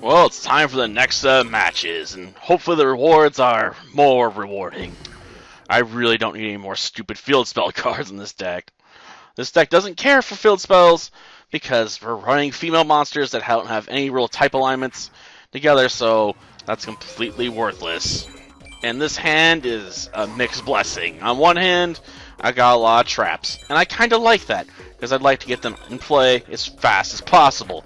Well, it's time for the next matches, and hopefully the rewards are more rewarding. I really don't need any more stupid field spell cards in this deck. This deck doesn't care for field spells because we're running female monsters that don't have any real type alignments together, so that's completely worthless. And this hand is a mixed blessing. On one hand, I got a lot of traps, and I kind of like that because I'd like to get them in play as fast as possible.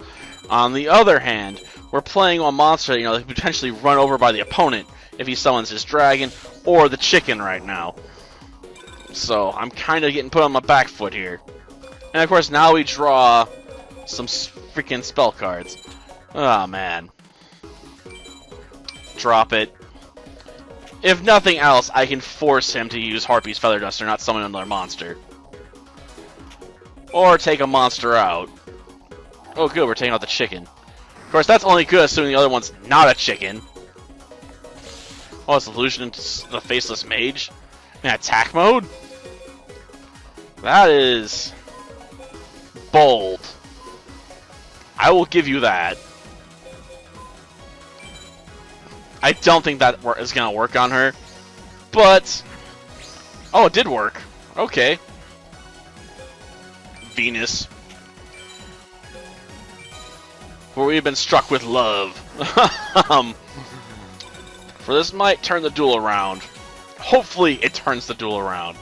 On the other hand, we're playing a monster, that could potentially run over by the opponent if he summons his dragon or the chicken right now. So I'm kind of getting put on my back foot here. And of course, now we draw some freaking spell cards. Oh man. Drop it. If nothing else, I can force him to use Harpy's Feather Duster, not summon another monster. Or take a monster out. Oh good, we're taking out the chicken. Of course, that's only good assuming the other one's not a chicken. Oh, it's illusion into the Faceless Mage? In attack mode? That is bold. I will give you that. I don't think that is going to work on her. But... oh, it did work. Okay. Venus. Where we've been struck with love. For this might turn the duel around. Hopefully it turns the duel around.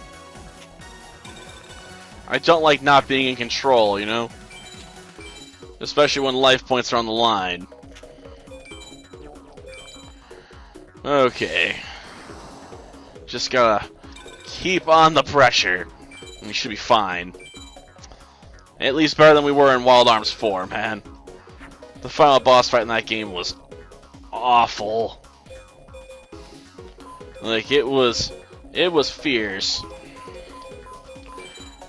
I don't like not being in control, Especially when life points are on the line. Okay. Just gotta keep on the pressure. And we should be fine. At least better than we were in Wild Arms 4, man. The final boss fight in that game was awful. Like, it was fierce.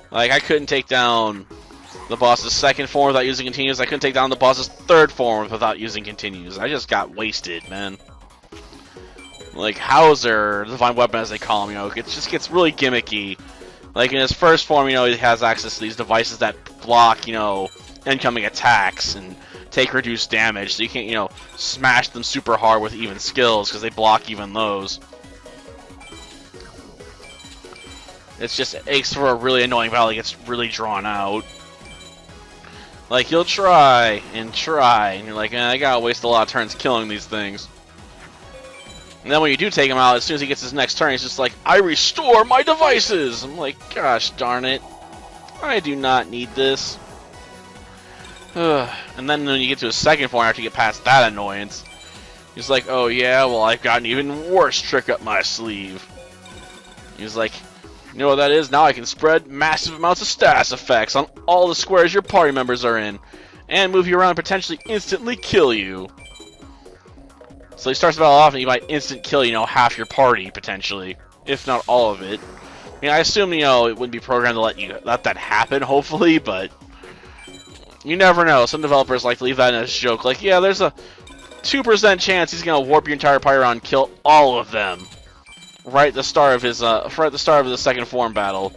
Like, I couldn't take down the boss's second form without using continues. I couldn't take down the boss's third form without using continues. I just got wasted, man. Like, Hauser, the Divine Weapon as they call him, it just gets really gimmicky. Like, in his first form, he has access to these devices that block, incoming attacks and take reduced damage, so you can't, smash them super hard with even skills, because they block even those. It's just, it makes for a really annoying battle. It gets really drawn out. Like, you'll try, and you're like, I gotta waste a lot of turns killing these things. And then when you do take him out, as soon as he gets his next turn, he's just like, I restore my devices! I'm like, gosh darn it. I do not need this. And then when you get to his second form, after you get past that annoyance, he's like, oh yeah, well I've got an even worse trick up my sleeve. He's like, you know what that is? Now I can spread massive amounts of status effects on all the squares your party members are in, and move you around and potentially instantly kill you. So he starts the battle off and he might instant kill, half your party, potentially. If not all of it. I mean, I assume, it wouldn't be programmed to let that happen, hopefully, but you never know. Some developers like to leave that in as a joke. Like, yeah, there's a 2% chance he's gonna warp your entire party around and kill all of them. Right at the start of his the second form battle.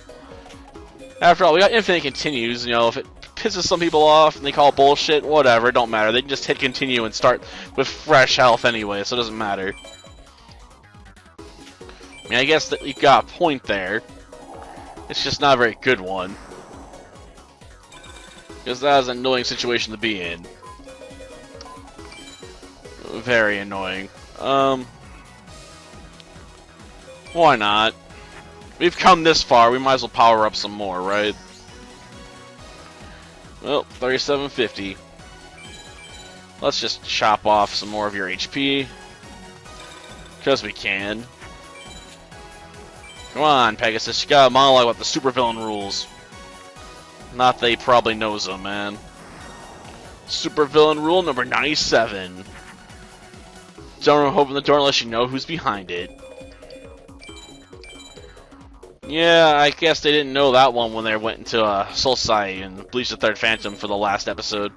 After all, we got infinite continues, if it pisses some people off and they call bullshit, whatever, it don't matter. They can just hit continue and start with fresh health anyway, so it doesn't matter. I mean, I guess that you got a point there. It's just not a very good one. Because that is an annoying situation to be in. Very annoying. Why not? We've come this far, we might as well power up some more, right? Well, 3750. Let's just chop off some more of your HP. Because we can. Come on, Pegasus, you gotta monologue about the supervillain rules. Not that he probably knows them, man. Supervillain rule number 97. Don't open the door unless you know who's behind it. Yeah, I guess they didn't know that one when they went into Soul Society and Bleach the Third Phantom for the last episode.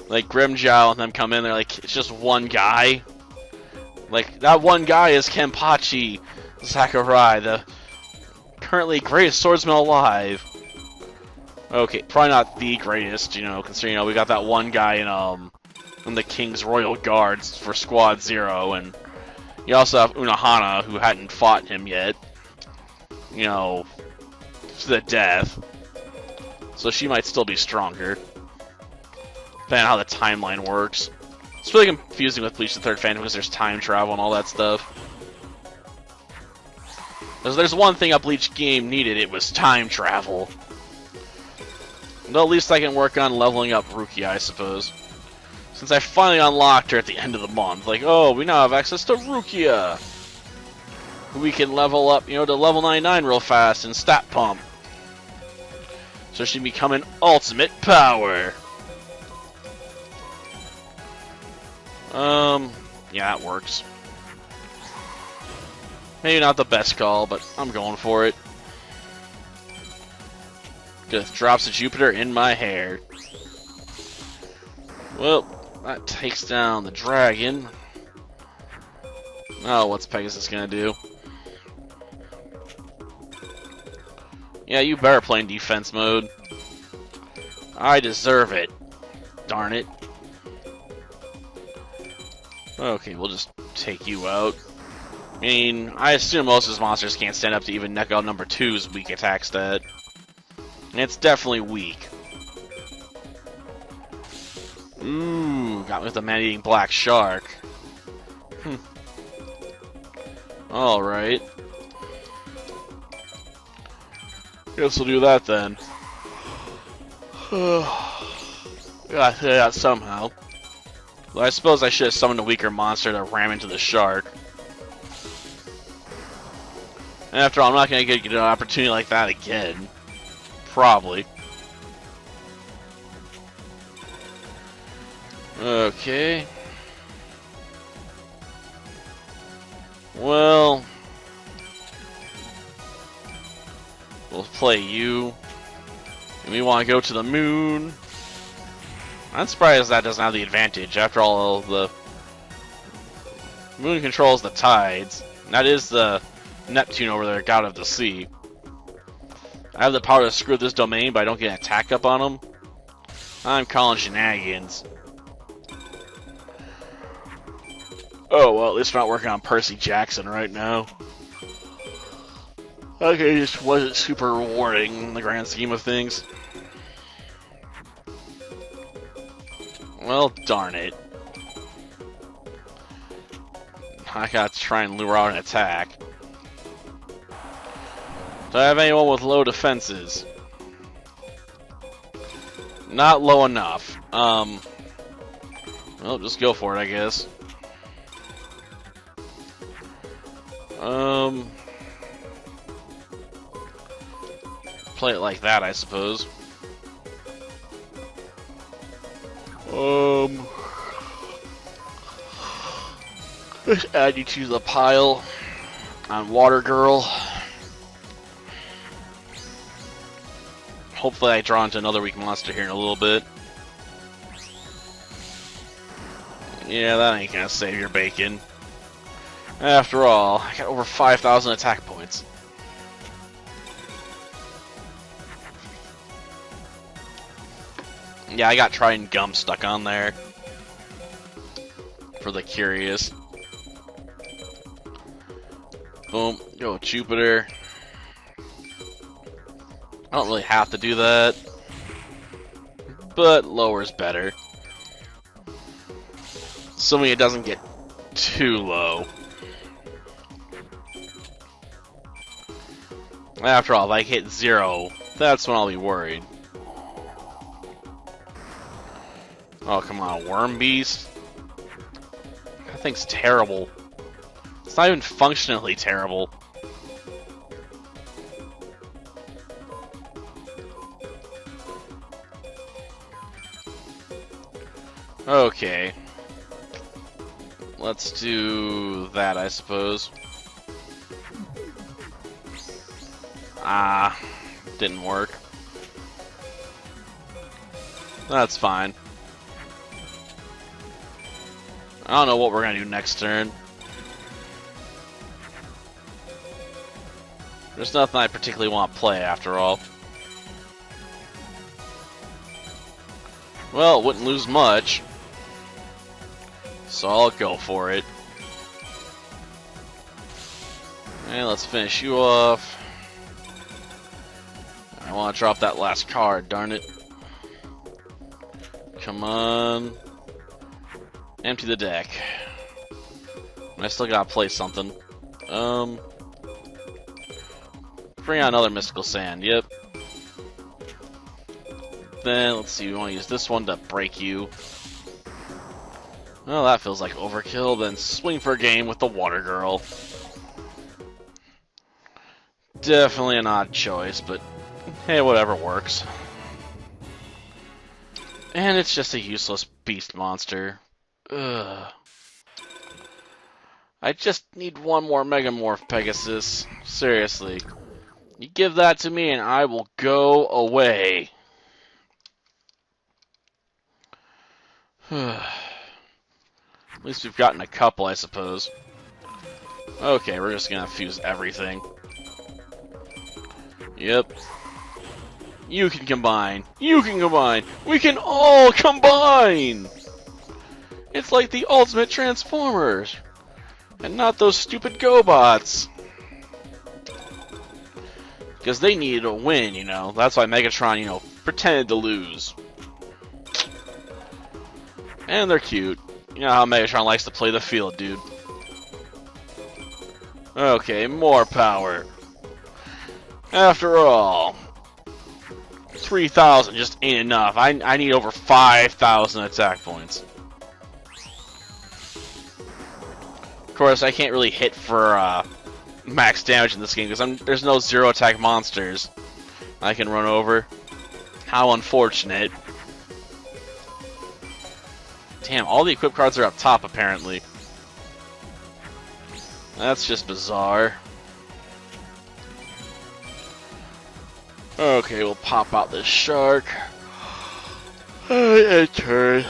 Like, Grimjow and them come in, they're like, it's just one guy. Like, that one guy is Kenpachi Sakurai, the currently greatest swordsman alive. Okay, probably not the greatest, considering, we got that one guy in, and the King's Royal Guards for Squad 0, and you also have Unohana, who hadn't fought him yet, you know, to the death. So she might still be stronger, depending on how the timeline works. It's really confusing with Bleach the Third Phantom because there's time travel and all that stuff. There's one thing a Bleach game needed, it was time travel. Well, at least I can work on leveling up Rukia, I suppose. Since I finally unlocked her at the end of the month. Like, oh, we now have access to Rukia! We can level up, you know, to level 99 real fast and stat pump. So she can become an ultimate power. Yeah, that works. Maybe not the best call, but I'm going for it. Just drops of Jupiter in my hair. Well, that takes down the dragon. Oh, what's Pegasus gonna do? Yeah, you better play in defense mode. I deserve it. Darn it. Okay, we'll just take you out. I mean, I assume most of his monsters can't stand up to even Knockout number 2's weak attack stat. And it's definitely weak. Ooh, got me with the man-eating black shark. Alright. Guess we'll do that then. Got that somehow. Well, I suppose I should have summoned a weaker monster to ram into the shark. And after all, I'm not going to get an opportunity like that again. Probably. Okay. Well, we'll play you. And we want to go to the moon. I'm surprised that doesn't have the advantage. After all, the moon controls the tides. That is the Neptune over there, god of the sea. I have the power to screw this domain, but I don't get an attack up on him. I'm calling shenanigans. Oh, well, at least we're not working on Percy Jackson right now. Okay, just wasn't super rewarding in the grand scheme of things. Well, darn it. I gotta try and lure out an attack. Do I have anyone with low defenses? Not low enough. Well, just go for it, I guess. Play it like that, I suppose. Just add you to the pile on Water Girl. Hopefully I draw into another weak monster here in a little bit. Yeah, that ain't gonna save your bacon. After all, I got over 5,000 attack points. Yeah, I got Trident Gum stuck on there. For the curious. Boom, go Jupiter. I don't really have to do that. But lower is better. Assuming it doesn't get too low. After all, if I hit 0, that's when I'll be worried. Oh, come on, Worm Beast? That thing's terrible. It's not even functionally terrible. Okay. Let's do that, I suppose. Ah, didn't work. That's fine. I don't know what we're gonna do next turn. There's nothing I particularly want to play after all. Well, wouldn't lose much. So I'll go for it. And let's finish you off. I want to drop that last card, darn it. Come on. Empty the deck. I still gotta play something. Bring out another Mystical Sand, yep. Then, let's see, we want to use this one to break you. Well, that feels like overkill. Then swing for a game with the Water Girl. Definitely an odd choice, but hey, whatever works. And it's just a useless beast monster. Ugh. I just need one more Megamorph Pegasus. Seriously. You give that to me and I will go away. At least we've gotten a couple, I suppose. Okay, we're just gonna fuse everything. Yep. You can combine. You can combine. We can all combine! It's like the ultimate Transformers. And not those stupid GoBots. Because they needed a win, you know. That's why Megatron, you know, pretended to lose. And they're cute. You know how Megatron likes to play the field, dude. Okay, more power. After all, 3,000 just ain't enough. I need over 5,000 attack points. Of course, I can't really hit for max damage in this game because there's no zero attack monsters I can run over. How unfortunate. Damn, all the equip cards are up top apparently. That's just bizarre. Okay, we'll pop out this shark. Turn.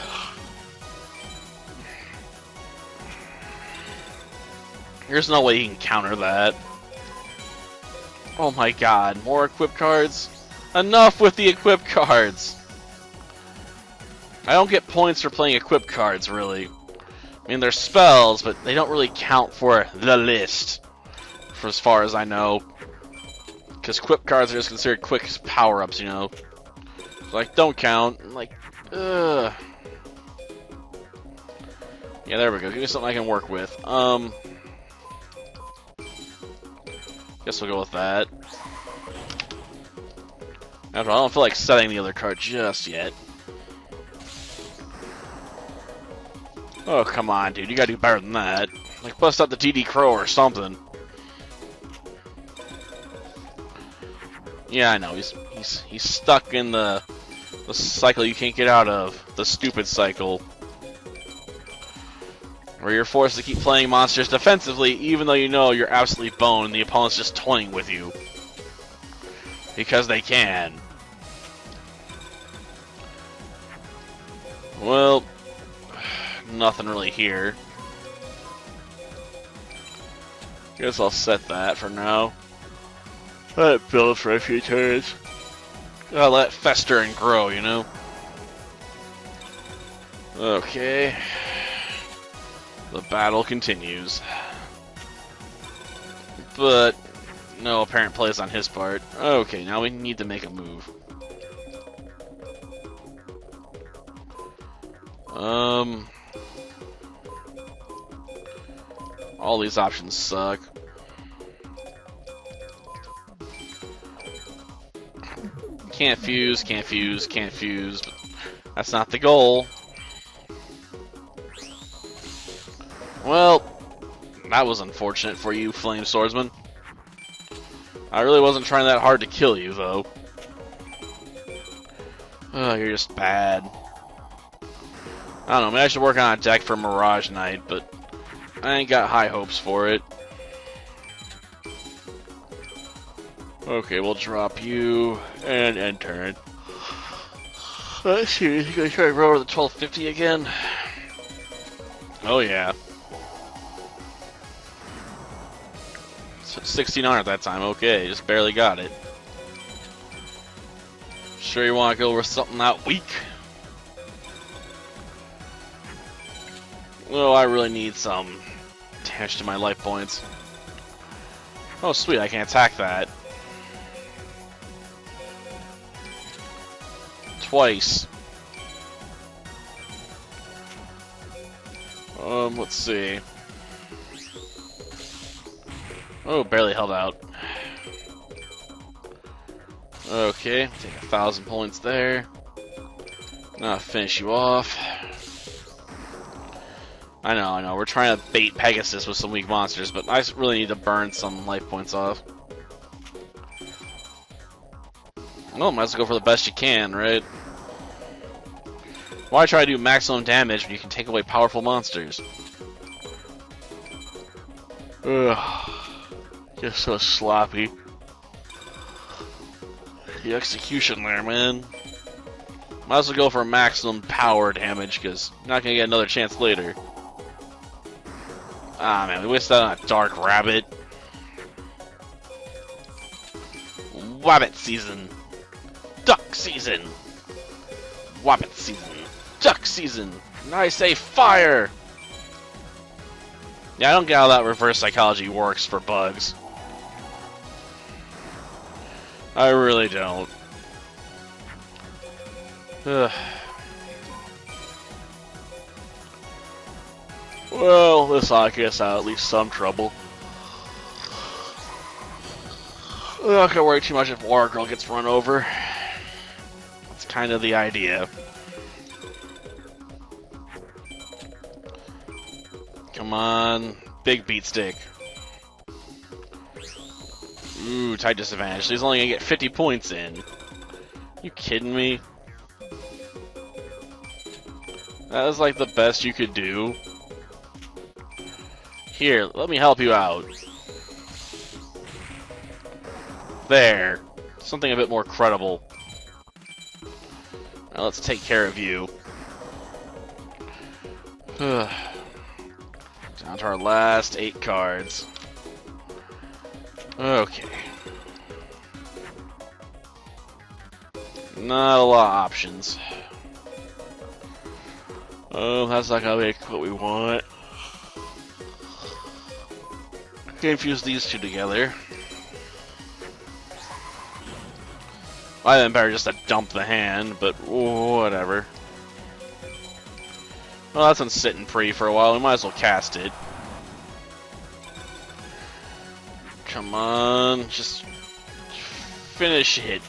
There's no way you can counter that. Oh my god, more equip cards? Enough with the equip cards! I don't get points for playing equip cards, really. I mean, they're spells, but they don't really count for the list. For as far as I know. Because equip cards are just considered quick power-ups, you know. So, like, don't count. I'm like, ugh. Yeah, there we go. Give me something I can work with. Guess we'll go with that. After all, I don't feel like setting the other card just yet. Oh, come on, dude. You gotta do better than that. Like, bust out the TD Crow or something. Yeah, I know. He's stuck in the cycle you can't get out of. The stupid cycle. Where you're forced to keep playing monsters defensively even though you know you're absolutely boned and the opponent's just toying with you. Because they can. Well, nothing really here. Guess I'll set that for now. Let it build for a few turns. Gotta let it fester and grow, you know? Okay. The battle continues. But no apparent plays on his part. Okay, now we need to make a move. All these options suck. Can't fuse, can't fuse, can't fuse. But that's not the goal. Well, that was unfortunate for you, Flame Swordsman. I really wasn't trying that hard to kill you, though. Oh, you're just bad. I don't know, maybe I should work on a deck for Mirage Knight, but I ain't got high hopes for it. Okay, we'll drop you and end turn. Let's see, you gonna try to roll over the 1250 again? Oh yeah. 1600 that time, okay, just barely got it. Sure you want to go over something that weak? Oh, I really need some damage to my life points. Oh, sweet, I can attack that. Twice. Let's see. Oh, barely held out. Okay, take 1,000 points there. Now finish you off. I know, we're trying to bait Pegasus with some weak monsters, but I really need to burn some life points off. Well, might as well go for the best you can, right? Why try to do maximum damage when you can take away powerful monsters? Ugh. Just so sloppy. The execution there, man. Might as well go for maximum power damage, because you're not going to get another chance later. Ah, man, we wasted that on a dark rabbit. Wabbit season. Duck season. Wabbit season. Duck season. And I say fire! Yeah, I don't get how that reverse psychology works for bugs. I really don't. Ugh. Well, this ought to get us out of at least some trouble. I'm not gonna worry too much if War Girl gets run over. That's kind of the idea. Come on, big beat stick. Ooh, tight disadvantage. He's only gonna get 50 points in. You kidding me? That was like the best you could do. Here, let me help you out. There. Something a bit more credible. Now let's take care of you. Down to our last 8 cards. Okay. Not a lot of options. Oh, that's not gonna make what we want. Can't fuse these two together. I then better just to dump the hand, but whatever. Well, that's been sitting pretty for a while. We might as well cast it. Come on, just finish it.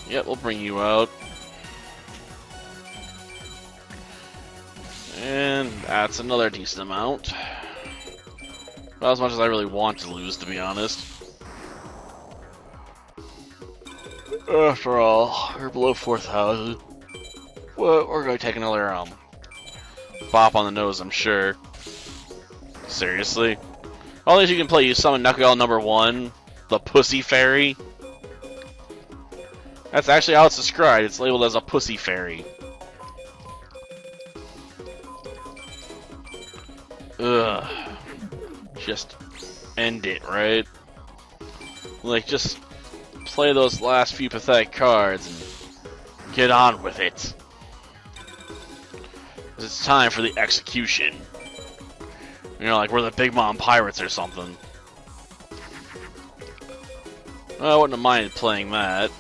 Yep, we'll bring you out. And that's another decent amount. Not as much as I really want to lose, to be honest. After all, we're below 4,000. Well, we're going to take another bop on the nose, I'm sure. Seriously? All these you can play, you summon Knuckle number 1, the Pussy Fairy. That's actually how it's described. It's labeled as a Pussy Fairy. Ugh. Just end it, right? Like, just play those last few pathetic cards and get on with it. 'Cause it's time for the execution. You know, like we're the Big Mom Pirates or something. I wouldn't have minded playing that.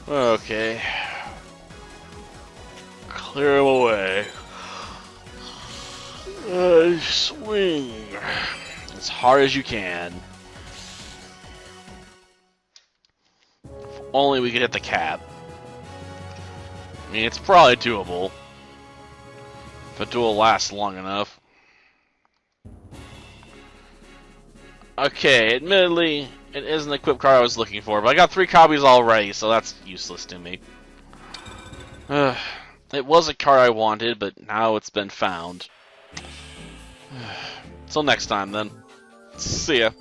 Okay. Clear him away. Swing as hard as you can. If only we could hit the cap. I mean, it's probably doable. If a duel lasts long enough. Okay, admittedly, it isn't the equip card I was looking for, but I got 3 copies already, so that's useless to me. It was a card I wanted, but now it's been found. Till next time, then. See ya.